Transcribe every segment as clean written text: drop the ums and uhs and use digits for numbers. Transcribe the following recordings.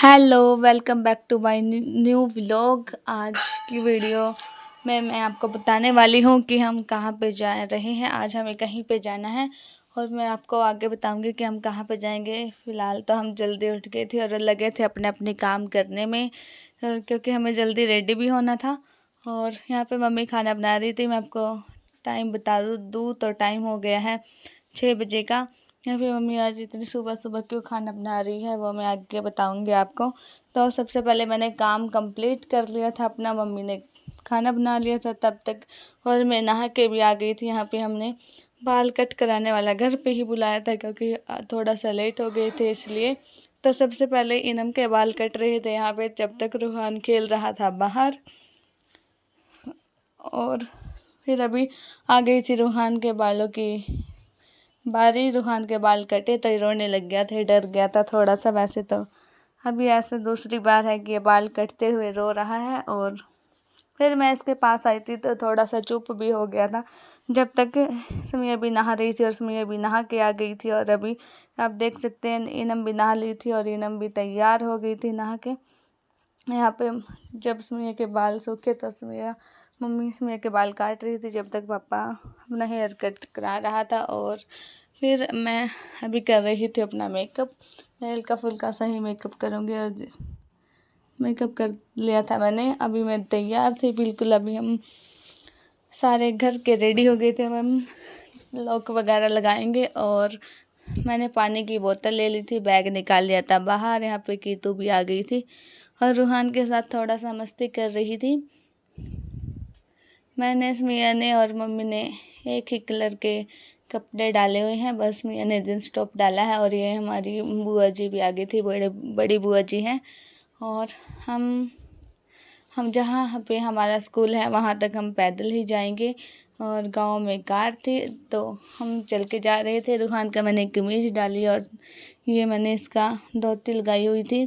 Hello, welcome back to my new vlog. आज की video में मैं आपको बताने वाली हूँ कि हम कहाँ पे जा रहे हैं। आज हमें कहीं पे जाना है और मैं आपको आगे बताऊँगी कि हम कहाँ पे जाएंगे। फ़िलहाल तो हम जल्दी उठ गए थे और लगे थे अपने अपने काम करने में, क्योंकि हमें जल्दी रेडी भी होना था। और यहाँ पे मम्मी खाना बना रही थी। मैं आपको टाइम बता दूँ तो टाइम हो गया है 6 बजे का। या फिर मम्मी आज इतनी सुबह सुबह क्यों खाना बना रही है वो मैं आगे बताऊंगी आपको। तो सबसे पहले मैंने काम कंप्लीट कर लिया था अपना, मम्मी ने खाना बना लिया था तब तक, और मैं नहा के भी आ गई थी। यहाँ पे हमने बाल कट कराने वाला घर पे ही बुलाया था, क्योंकि थोड़ा सा लेट हो गए थे इसलिए। तो सबसे पहले इनम के बाल कट रहे थे यहाँ पे, जब तक रूहान खेल रहा था बाहर। और फिर अभी आ गई थी रूहान के बालों की बारी। रूहान के बाल कटे तो रोने लग गया था, डर गया था थोड़ा सा। वैसे तो अभी ऐसे दूसरी बार है कि ये बाल कटते हुए रो रहा है। और फिर मैं इसके पास आई थी तो थोड़ा सा चुप भी हो गया था, जब तक सुमिया भी नहा रही थी। और सुमिया भी नहा के आ गई थी। और अभी आप देख सकते हैं इनम भी नहा ली थी और इनम भी तैयार हो गई थी नहा के। यहाँ पे जब सुमिया के बाल सूखे तो मम्मी सुमिया के बाल काट रही थी, जब तक पापा अपना हेयर कट करा रहा था। और फिर मैं अभी कर रही थी अपना मेकअप। मैं हल्का फुल्का सा ही मेकअप करूँगी और मेकअप कर लिया था मैंने। अभी मैं तैयार थी बिल्कुल। अभी हम सारे घर के रेडी हो गए थे। हम लॉक वगैरह लगाएंगे। और मैंने पानी की बोतल ले ली थी, बैग निकाल लिया था बाहर। यहाँ पे कीतू भी आ गई थी और रूहान के साथ थोड़ा सा मस्ती कर रही थी। मैंने मियाँ ने और मम्मी ने एक ही कलर के कपड़े डाले हुए हैं, बस मियाँ ने जींस टॉप डाला है। और ये हमारी बुआ जी भी आ गई थी, बड़ी बुआ जी हैं। और हम जहाँ पे हमारा स्कूल है वहाँ तक हम पैदल ही जाएंगे। और गांव में कार थी तो हम चल के जा रहे थे। रूहान का मैंने कमीज डाली और ये मैंने इसका धोती लगाई हुई थी,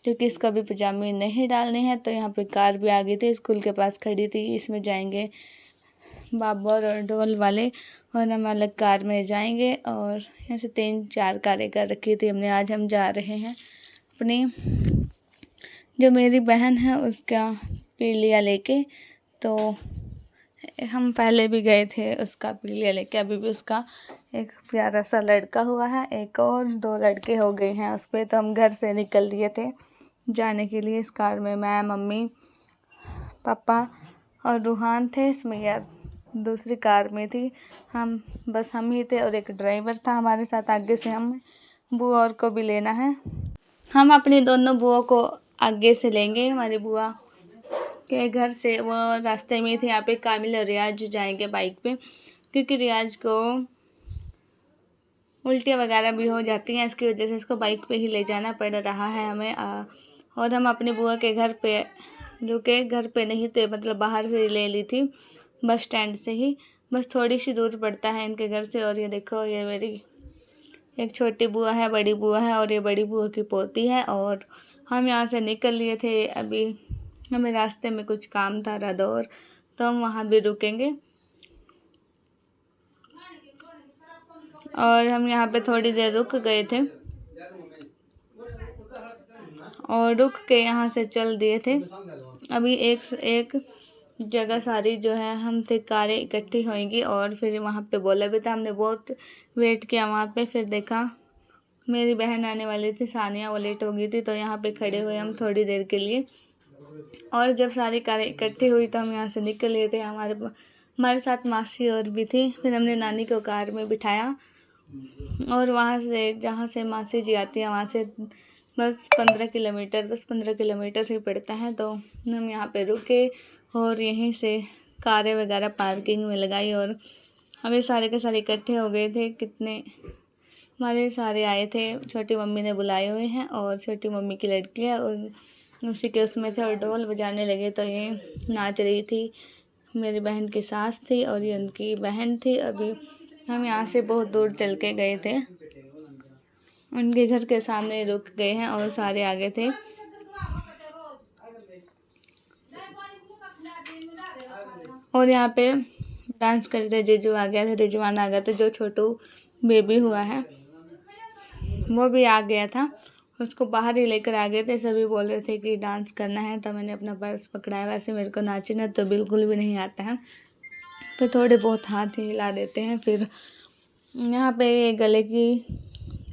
क्योंकि इसका भी पजामे नहीं डालने हैं। तो यहाँ पे कार भी आ गई थी, स्कूल के पास खड़ी थी। इसमें जाएंगे बाबर और ढोल वाले, और हम अलग कार में जाएंगे। और यहाँ से 3-4 कारें कर रखी थी हमने। आज हम जा रहे हैं अपनी, जो मेरी बहन है उसका पीलिया लेके। तो हम पहले भी गए थे उसका पीलिया लेके। अभी भी उसका एक प्यारा सा लड़का हुआ है, एक और 2 लड़के हो गए हैं उस पर। तो हम घर से निकल लिए थे जाने के लिए इस कार में। मैं, मम्मी, पापा और रूहान थे। सुमैया दूसरी कार में थी। हम ही थे और एक ड्राइवर था हमारे साथ। आगे से हम बुआ और को भी लेना है। हम अपनी दोनों बुआ को आगे से लेंगे। हमारी बुआ के घर से वो रास्ते में थे। यहाँ पे कामिल और रियाज जाएंगे बाइक पे, क्योंकि रियाज को उल्टियाँ वगैरह भी हो जाती हैं, इसकी वजह से इसको बाइक पे ही ले जाना पड़ रहा है हमें। और हम अपनी बुआ के घर पे रुके, घर पे नहीं थे, मतलब बाहर से ले ली थी, बस स्टैंड से ही। बस थोड़ी सी दूर पड़ता है इनके घर से। और ये देखो, ये मेरी एक छोटी बुआ है, बड़ी बुआ है, और ये बड़ी बुआ की पोती है। और हम यहाँ से निकल लिए थे। अभी हमें रास्ते में कुछ काम था रादौर, तो हम वहाँ भी रुकेंगे। और हम यहाँ पे थोड़ी देर रुक गए थे और रुक के यहाँ से चल दिए थे। अभी एक जगह सारी जो है हम थे कारें इकट्ठी होंगी। और फिर वहाँ पे बोला भी था, हमने बहुत वेट किया वहाँ पे। फिर देखा मेरी बहन आने वाली थी सानिया, वो लेट हो गई थी, तो यहाँ पे खड़े हुए हम थोड़ी देर के लिए। और जब सारी कारें इकट्ठी हुई तो हम यहाँ से निकल लिए थे। हमारे साथ मासी और भी थी। फिर हमने नानी को कार में बिठाया और वहाँ से, जहाँ से मासी जी आती है, वहाँ से बस 10-15 किलोमीटर ही पड़ता है। तो हम यहाँ पे रुके और यहीं से कारें वगैरह पार्किंग में लगाई। और हमें सारे के सारे इकट्ठे हो गए थे। कितने हमारे सारे आए थे, छोटी मम्मी ने बुलाए हुए हैं और छोटी मम्मी की लड़की है और उसी के उसमें थे। और ढोल बजाने लगे तो ये नाच रही थी। मेरी बहन की सास थी और ये उनकी बहन थी। अभी हम यहाँ से बहुत दूर चल के गए थे, उनके घर के सामने रुक गए हैं और सारे आगे थे। और यहाँ पे डांस कर रहे थे। जीजू आ गया था, रिजवान आ गया था, जो छोटू बेबी हुआ है वो भी आ गया था। उसको बाहर ही लेकर आ गए थे। सभी बोल रहे थे कि डांस करना है, तो मैंने अपना पर्स पकड़ाया। वैसे मेरे को नाचना तो बिल्कुल भी नहीं आता है, तो थोड़े बहुत हाथ ही हिला देते हैं। फिर यहाँ पे गले की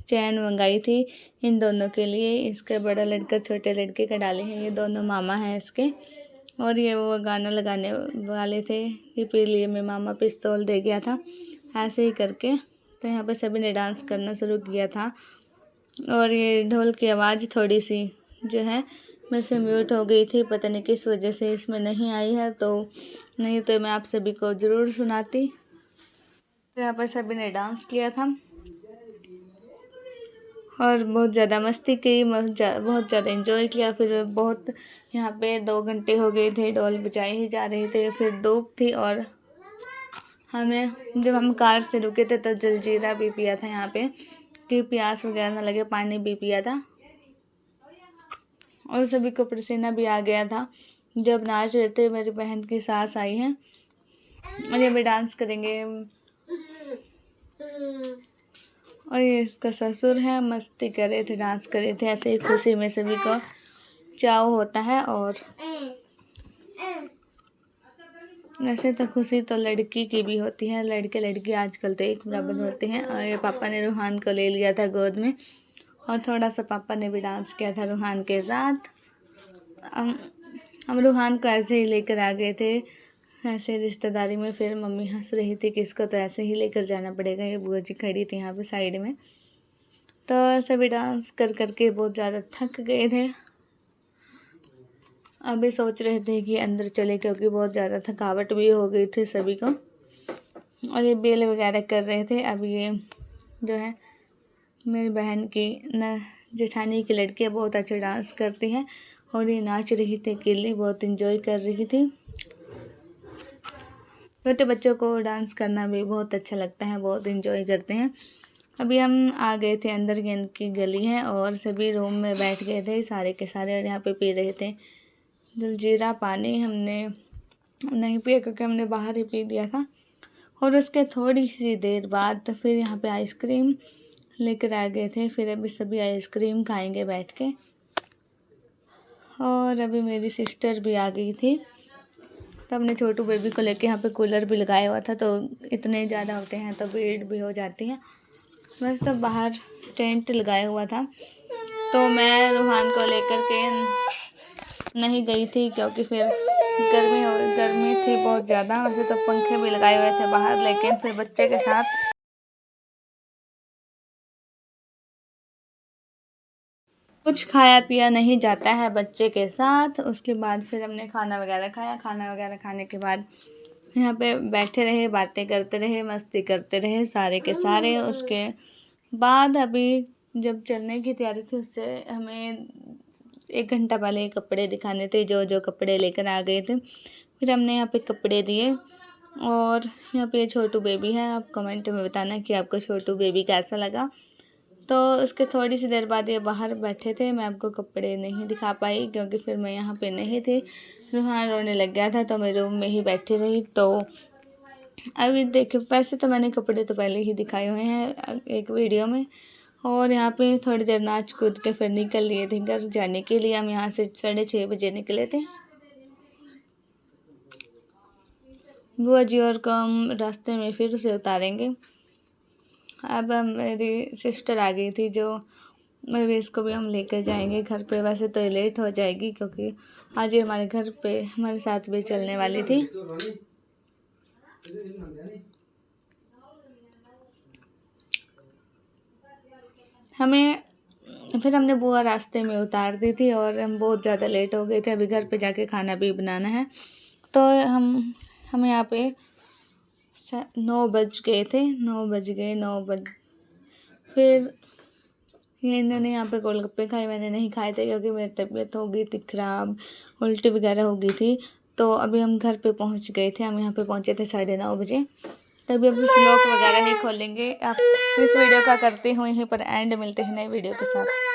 चैन मंगाई थी इन दोनों के लिए। इसका बड़ा लड़का छोटे लड़के का डाले हैं, ये दोनों मामा हैं इसके। और ये वो गाना लगाने वाले थे कि पी लिए में मामा पिस्तौल दे गया था, ऐसे ही करके। तो यहाँ पे सभी ने डांस करना शुरू किया था। और ये ढोल की आवाज़ थोड़ी सी जो है मेरे से म्यूट हो गई थी, पता नहीं किस वजह से इसमें नहीं आई है, तो नहीं तो मैं आप सभी को ज़रूर सुनाती। तो यहाँ पर सभी ने डांस किया था और बहुत ज़्यादा मस्ती की, बहुत ज़्यादा एंजॉय किया। फिर बहुत यहाँ पे 2 घंटे हो गए थे, ढोल बजाए ही जा रहे थे। फिर धूप थी और जब हम कार से रुके थे तो जलजीरा भी पिया था यहाँ पे कि प्यास वगैरह ना लगे, पानी भी पिया था। और सभी को पसीना भी आ गया था जब नाच रहे थे। मेरी बहन की सास आई हैं और ये भी डांस करेंगे। और ये इसका ससुर है, मस्ती कर रहे थे, डांस कर रहे थे। ऐसे ही खुशी में सभी को चाव होता है। और वैसे तो खुशी तो लड़की की भी होती है, लड़के लड़की आजकल तो एक बराबर होते हैं। और ये पापा ने रूहान को ले लिया था गोद में और थोड़ा सा पापा ने भी डांस किया था रूहान के साथ। हम रूहान को ऐसे ही लेकर आ गए थे, ऐसे रिश्तेदारी में। फिर मम्मी हंस रही थी कि इसको तो ऐसे ही लेकर जाना पड़ेगा। ये बुआ जी खड़ी थी यहाँ पे साइड में। तो सभी डांस कर करके बहुत ज़्यादा थक गए थे। अभी सोच रहे थे कि अंदर चले, क्योंकि बहुत ज़्यादा थकावट भी हो गई थी सभी को। और ये बेल वगैरह कर रहे थे। अब ये जो है मेरी बहन की जेठानी की लड़की बहुत अच्छा डांस करती है और ये नाच रही थी अकेली, बहुत इन्जॉय कर रही थी। छोटे बच्चों को डांस करना भी बहुत अच्छा लगता है, बहुत इन्जॉय करते हैं। अभी हम आ गए थे अंदर की गली है और सभी रूम में बैठ गए थे सारे के सारे, और यहाँ पे पी रहे थे जलजीरा पानी। हमने नहीं पिया क्योंकि हमने बाहर ही पी दिया था। और उसके थोड़ी सी देर बाद फिर यहाँ पे आइसक्रीम लेकर आ गए थे। फिर अभी सभी आइसक्रीम खाएंगे बैठ के। और अभी मेरी सिस्टर भी आ गई थी, तो हमने छोटू बेबी को लेके यहाँ पे कूलर भी लगाया हुआ था, तो इतने ज़्यादा होते हैं तो भीड़ भी हो जाती है। बस तो बाहर टेंट लगाया हुआ था, तो मैं रूहान को लेकर के नहीं गई थी क्योंकि फिर गर्मी थी बहुत ज़्यादा। वैसे तो पंखे भी लगाए हुए थे बाहर, लेकिन फिर बच्चे के साथ कुछ खाया पिया नहीं जाता है बच्चे के साथ। उसके बाद फिर हमने खाना वगैरह खाया। खाना वगैरह खाने के बाद यहाँ पे बैठे रहे, बातें करते रहे, मस्ती करते रहे सारे के सारे। उसके बाद अभी जब चलने की तैयारी थी, उससे हमें 1 घंटा पहले कपड़े दिखाने थे, जो जो कपड़े लेकर आ गए थे। फिर हमने यहाँ पे कपड़े दिए। और यहाँ पे छोटू बेबी है, आप कमेंट में बताना कि आपको छोटू बेबी कैसा लगा। तो उसके थोड़ी सी देर बाद ये बाहर बैठे थे। मैं आपको कपड़े नहीं दिखा पाई क्योंकि फिर मैं यहाँ पे नहीं थी, रूहान रोने लग गया था, तो मैं रूम में ही बैठी रही। तो अभी देखिए, वैसे तो मैंने कपड़े तो पहले ही दिखाए हुए हैं एक वीडियो में। और यहाँ पे थोड़ी देर नाच कूद के फिर निकल लिए थे घर जाने के लिए। हम यहाँ से 6:30 बजे निकले थे। बुआ जी और को हम रास्ते में फिर से उतारेंगे। अब मेरी सिस्टर आ गई थी, जो अभी इसको भी हम लेकर जाएंगे घर पे। वैसे तो लेट हो जाएगी क्योंकि आज ये हमारे घर पे हमारे साथ भी चलने वाली थी। फिर हमने बुआ रास्ते में उतार दी थी और हम बहुत ज़्यादा लेट हो गए थे। अभी घर पे जाके खाना भी बनाना है, तो हम यहाँ पे 9 बज गए थे। 9 बज फिर इन्होंने यहाँ पे गोलगप्पे खाए, मैंने नहीं खाए थे क्योंकि मेरी तबीयत हो गई थी ख़राब, उल्टी वगैरह हो गई थी। तो अभी हम घर पे पहुँच गए थे। हम यहाँ पे पहुँचे थे 9:30 बजे। तभी अभी व्लॉग वगैरह ही खोलेंगे। आप इस वीडियो का करती हूँ यहीं पर एंड। मिलते हैं नए वीडियो के साथ।